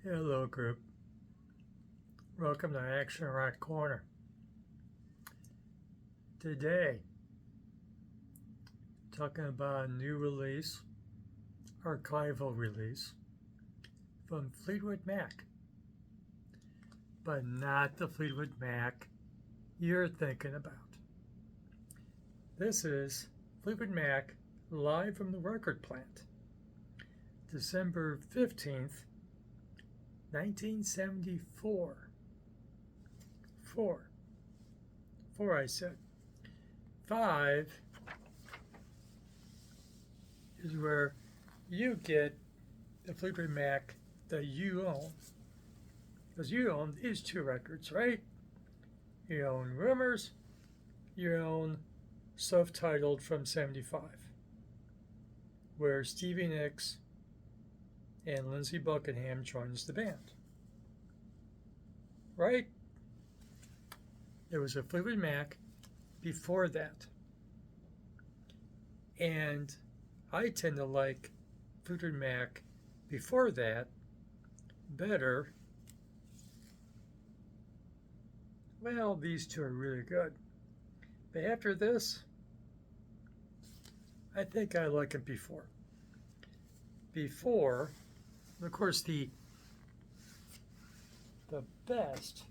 Hello group, welcome to Action Rock Corner. Today, talking about a new release, archival release, from Fleetwood Mac. But not the Fleetwood Mac you're thinking about. This is Fleetwood Mac live from the record plant, December 15th, 1974. Four, I said. 5 is where you get the Fleetwood Mac that you own. Because you own these two records, right? You own Rumors, you own Self-Titled from 75, where Stevie Nicks and Lindsay Buckingham joins the band. Right? There was a Fleetwood Mac before that. And I tend to like Fleetwood Mac before that better. Well, these two are really good. But after this, I think I like it before. Before, of course, the best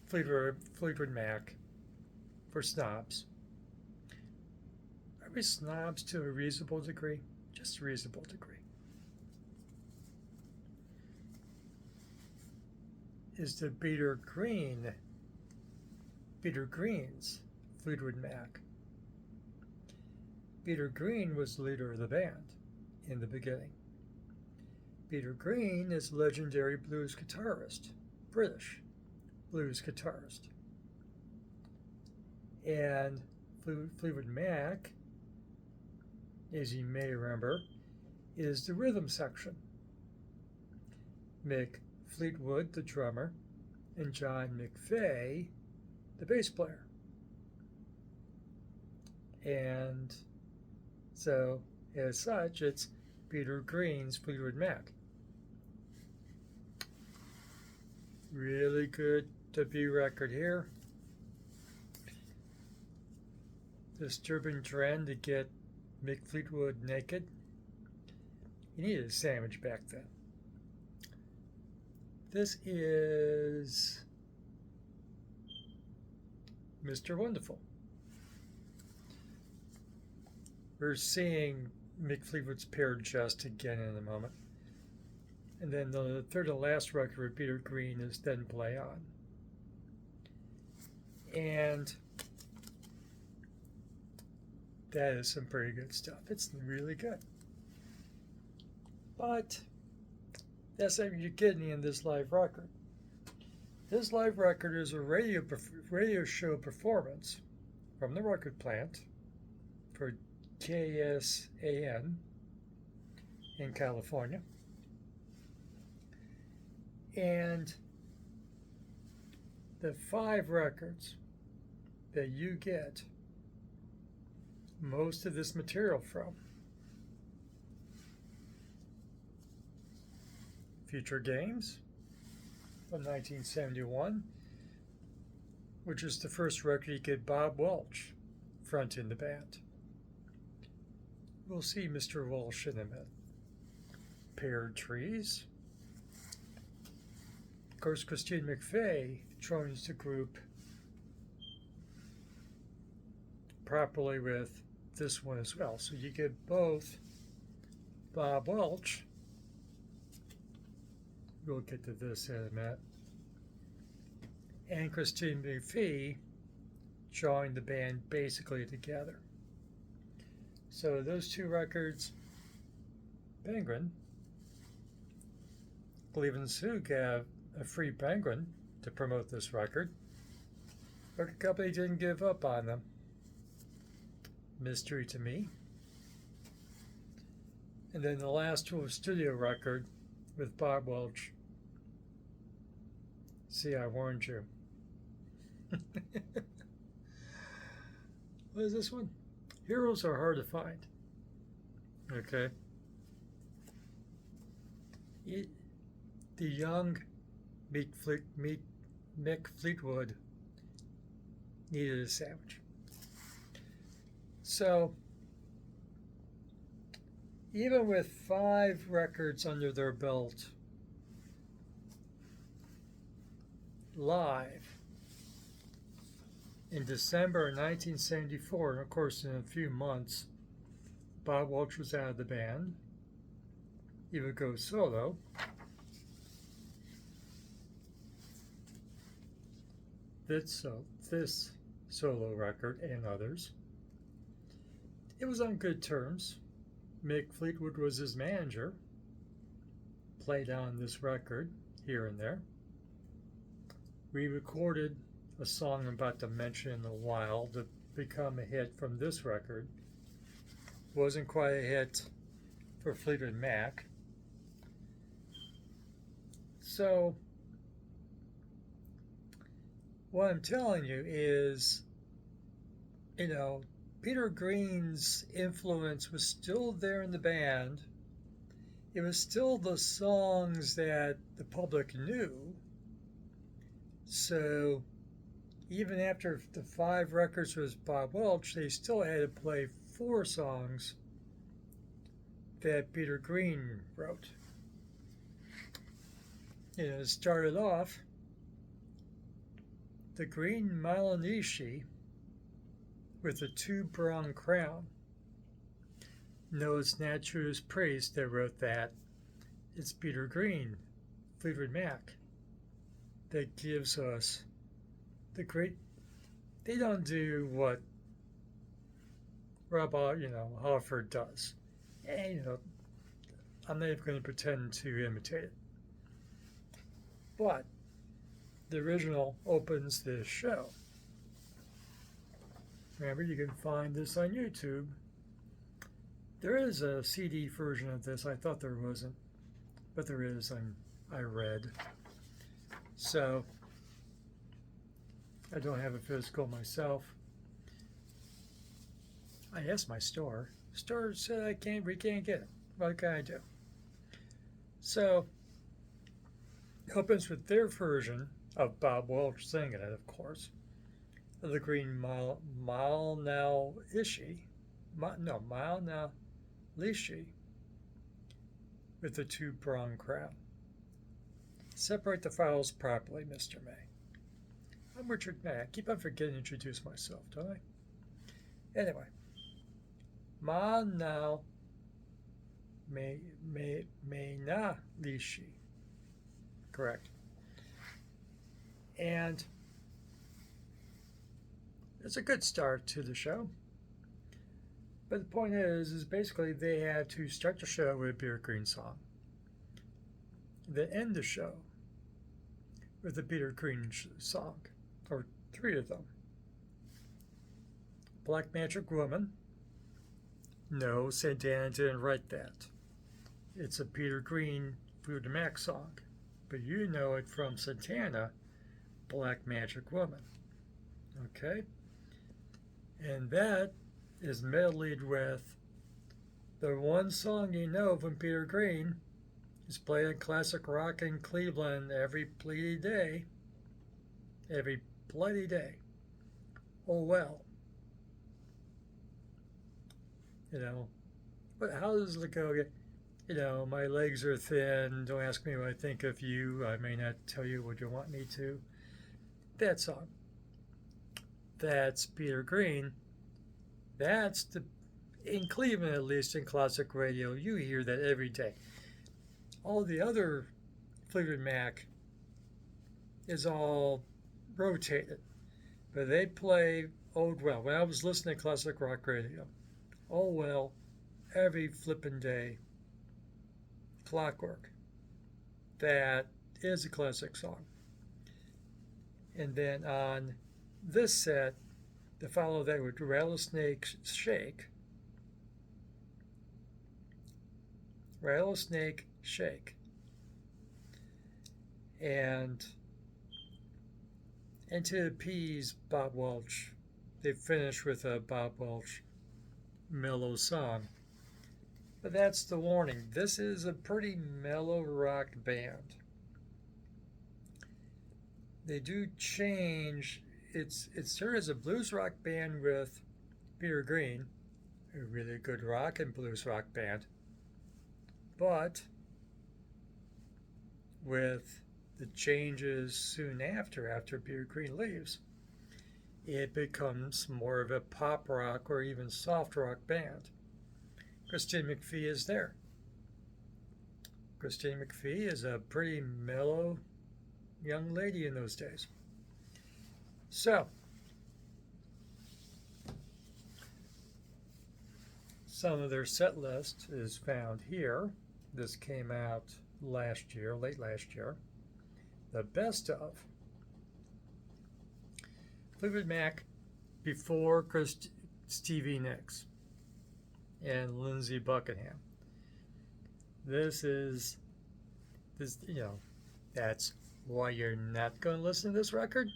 Fleetwood Mac for snobs. Are we snobs to a reasonable degree? Just a reasonable degree. Is the Peter Green's Fleetwood Mac. Peter Green was the leader of the band in the beginning. Peter Green is a legendary blues guitarist, British blues guitarist. And Fleetwood Mac, as you may remember, is the rhythm section. Mick Fleetwood, the drummer, and John McVeigh, the bass player. And so, as such, it's Peter Green's Fleetwood Mac. Really good debut record here. Disturbing trend to get Mick Fleetwood naked. You needed a sandwich back then. This is Mr. Wonderful. We're seeing Mick Fleetwood's paired chest again in a moment. And then the third and last record with Peter Green is Then Play On. And that is some pretty good stuff. It's really good. But that's what you're getting in this live record. This live record is a radio show performance from the record plant for KSAN in California. And the 5 records that you get most of this material from: Future Games from 1971, which is the first record you get Bob Welch fronting the band. We'll see Mr. Welch in a minute. Paired Trees. Of course, Christine McVie joins the group properly with this one as well. So you get both Bob Welch. We'll get to this in a minute. And Christine McVie joined the band basically together. So those 2 records, Penguin, Cleveland Sue gave a free Penguin to promote this record. Record company didn't give up on them. Mystery to me. And then the last one was studio record with Bob Welch. See, I warned you. What is this one? Heroes are hard to find. Okay. It, the young Mick Fleetwood needed a sandwich. So, even with 5 records under their belt, live in December 1974, and of course, in a few months, Bob Welch was out of the band. He would go solo. This solo record and others. It was on good terms. Mick Fleetwood was his manager. Played on this record here and there. We recorded a song I'm about to mention in a while to become a hit from this record. Wasn't quite a hit for Fleetwood Mac. So, what I'm telling you is, Peter Green's influence was still there in the band. It was still the songs that the public knew. So, even after the 5 records was Bob Welch, they still had to play 4 songs that Peter Green wrote. It started off the Green Malanishi with a 2-pronged crown. No, it's not Judas Priest that wrote that. It's Peter Green, Fleetwood Mac, that gives us the great. They don't do what Rob, Halford does. And, I'm not even going to pretend to imitate it. But the original opens this show. Remember, you can find this on YouTube. There is a CD version of this. I thought there wasn't, but there is. I read. So I don't have a physical myself. I asked my store. The store said we can't get it. What can I do? So it opens with their version of Bob Welch singing it, of course. The Green Malanishi with the 2-pronged crown. Separate the files properly, Mr. May. I'm Richard May. I keep on forgetting to introduce myself, don't I? Anyway, Malanishi. Correct. And it's a good start to the show. But the point is basically they had to start the show with a Peter Green song. Then end the show with a Peter Green song, or 3 of them. Black Magic Woman. No, Santana didn't write that. It's a Peter Green Fleetwood Mac song. But you know it from Santana, Black Magic Woman. Okay? And that is medleyed with the one song you know from Peter Green is playing classic rock in Cleveland every bloody day. Every bloody day. Oh well. But how does it go? My legs are thin. Don't ask me what I think of you. I may not tell you what you want me to. That song. That's Peter Green. That's in Cleveland, at least in classic radio, you hear that every day. All the other Fleetwood Mac is all rotated. But they play Old Well. When I was listening to classic rock radio, Oh Well, every flippin' day, Clockwork. That is a classic song. And then on this set, to follow that with Rattlesnake Shake. Rattlesnake Shake. And to appease Bob Welch, they finish with a Bob Welch mellow song. But that's the warning. This is a pretty mellow rock band. They do change. It's started as a blues rock band with Peter Green, a really good rock and blues rock band. But with the changes soon after Peter Green leaves, it becomes more of a pop rock or even soft rock band. Christine McVie is there. Christine McVie is a pretty mellow young lady in those days. So, some of their set list is found here. This came out last year, late last year. The best of Fleetwood Mac before Stevie Nicks and Lindsay Buckingham. That's why you're not going to listen to this record,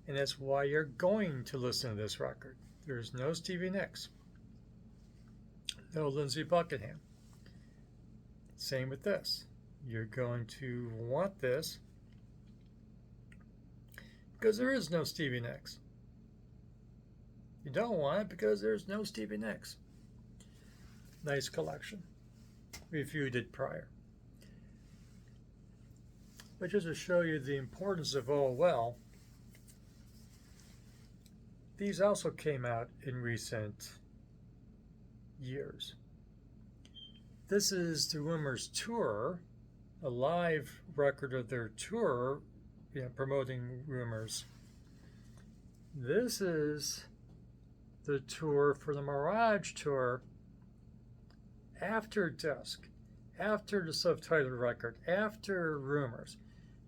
and that's why you're going to listen to this record. There's no Stevie Nicks, no Lindsay Buckingham. Same with this. You're going to want this because there is no Stevie Nicks. You don't want it because there's no Stevie Nicks. Nice collection. Reviewed it prior. But just to show you the importance of Oh Well, these also came out in recent years. This is the Rumours tour, a live record of their tour, promoting Rumours. This is the tour for the Mirage tour after Dusk, after the subtitled record, after Rumours.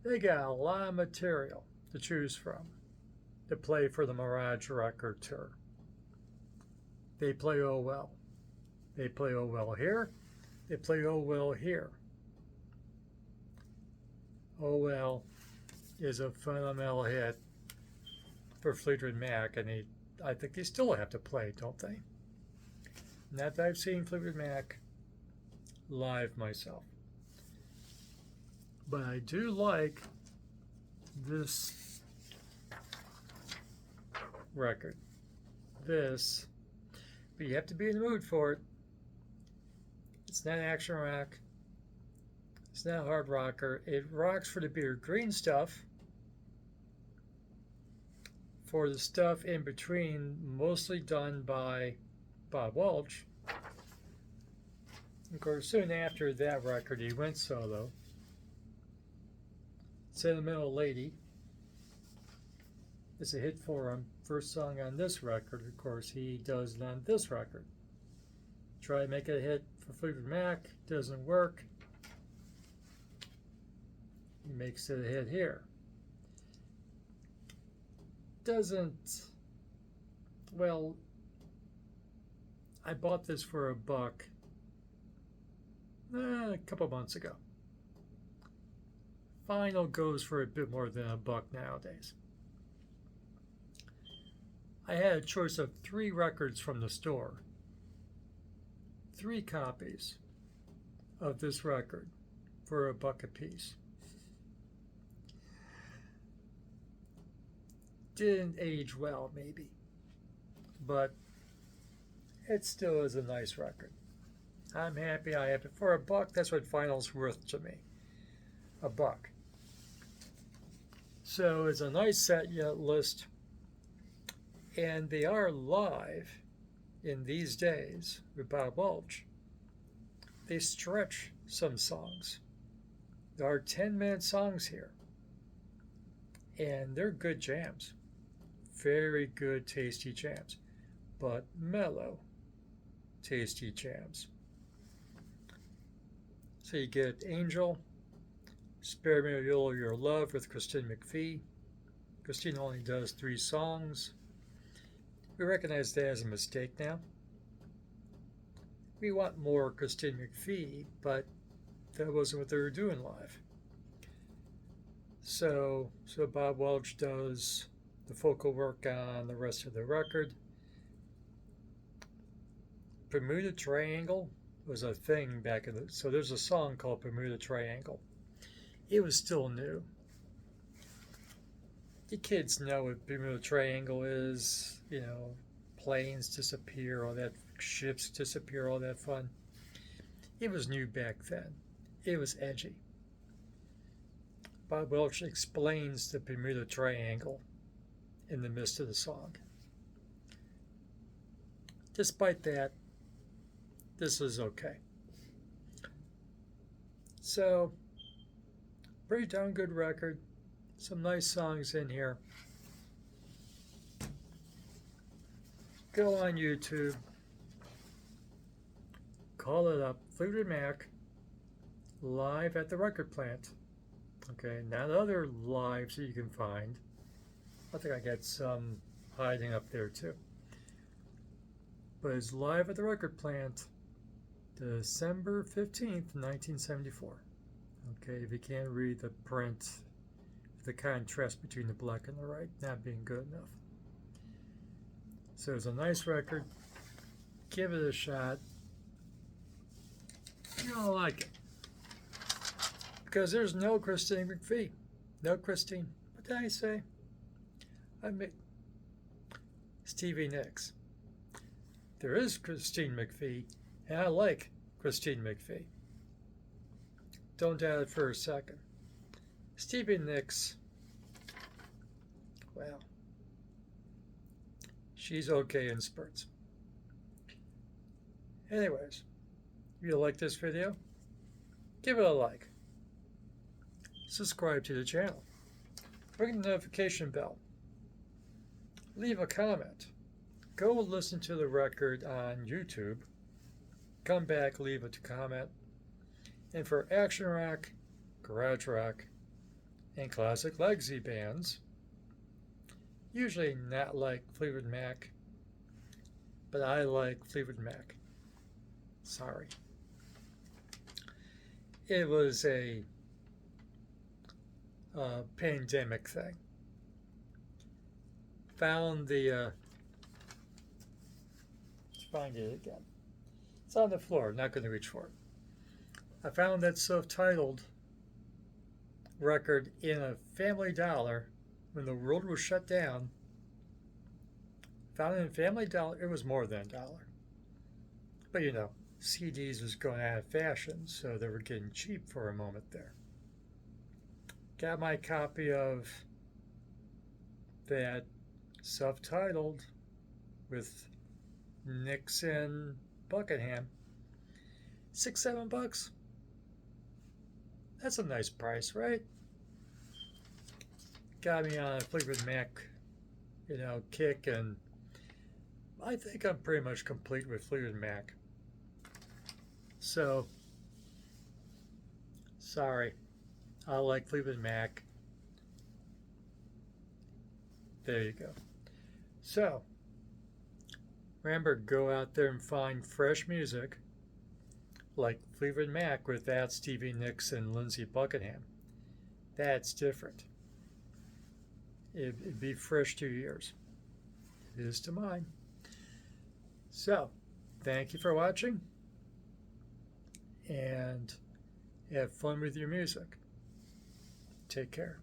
They got a lot of material to choose from to play for the Mirage record tour. They play Oh Well. They play Oh Well here. They play Oh Well here. Oh Well is a fundamental hit for Fleetwood Mac, and I think they still have to play, don't they? Not that I've seen Fleetwood Mac live myself. But I do like this record. But you have to be in the mood for it. It's not action rock. It's not hard rocker. It rocks for the Peter Green stuff. For the stuff in between, mostly done by Bob Welch. Of course, soon after that record, he went solo. Sentimental Lady is a hit for him. First song on this record, of course, he does it on this record. Try to make it a hit for Fleetwood Mac, doesn't work. He makes it a hit here. Well, I bought this for $1 a couple months ago. Vinyl goes for a bit more than $1 nowadays. I had a choice of 3 records from the store. 3 copies of this record for $1 a piece. Didn't age well, maybe, but it still is a nice record. I'm happy I have it for $1. That's what vinyl's worth to me, $1. So it's a nice set list, and they are live in these days with Bob Welch. They stretch some songs. There are 10-minute songs here, and they're good jams. Very good, tasty jams, but mellow, tasty jams. So you get Angel, Spare Me a Little of Your Love with Christine McVie. Christine only does 3 songs. We recognize that as a mistake now. We want more Christine McVie, but that wasn't what they were doing live. So Bob Welch does the vocal work on the rest of the record. Bermuda Triangle was a thing back in the. So there's a song called Bermuda Triangle. It was still new. You kids know what Bermuda Triangle is. You know, planes disappear, all that, ships disappear, all that fun. It was new back then. It was edgy. Bob Welch explains the Bermuda Triangle in the midst of the song. Despite that, this is okay. So, pretty darn good record. Some nice songs in here. Go on YouTube. Call it up. Fleetwood Mac. Live at the record plant. Okay, not other lives that you can find. I think I got some hiding up there too. But it's live at the record plant, December 15th, 1974. Okay, if you can't read the print, the contrast between the black and the white not being good enough. So it's a nice record. Give it a shot. You're gonna like it. Because there's no Christine McVie. No Christine. What did I say? I mean, Stevie Nicks. There is Christine McVie, and I like Christine McVie. Don't doubt it for a second. Stevie Nicks, well, she's okay in spurts. Anyways, if you like this video, give it a like. Subscribe to the channel. Ring the notification bell. Leave a comment. Go listen to the record on YouTube. Come back, leave a comment. And for action rock, garage rock, and classic legacy bands, usually not like Fleetwood Mac, but I like Fleetwood Mac. Sorry. It was a pandemic thing. Found the let's find it again. It's on the floor. Not going to reach for it. I found that self-titled record in a Family Dollar when the world was shut down. Found it in Family Dollar. It was more than $1. But you know, CDs was going out of fashion, so they were getting cheap for a moment there. Got my copy of that self-titled with Nicks and Buckingham. $6-7. That's a nice price, right? Got me on a Fleetwood Mac, kick, and I think I'm pretty much complete with Fleetwood Mac. So, sorry. I like Fleetwood Mac. There you go. So, remember, go out there and find fresh music like Fleetwood Mac without Stevie Nicks and Lindsay Buckingham. That's different. It'd be fresh to your ears. It is to mine. So, thank you for watching, and have fun with your music. Take care.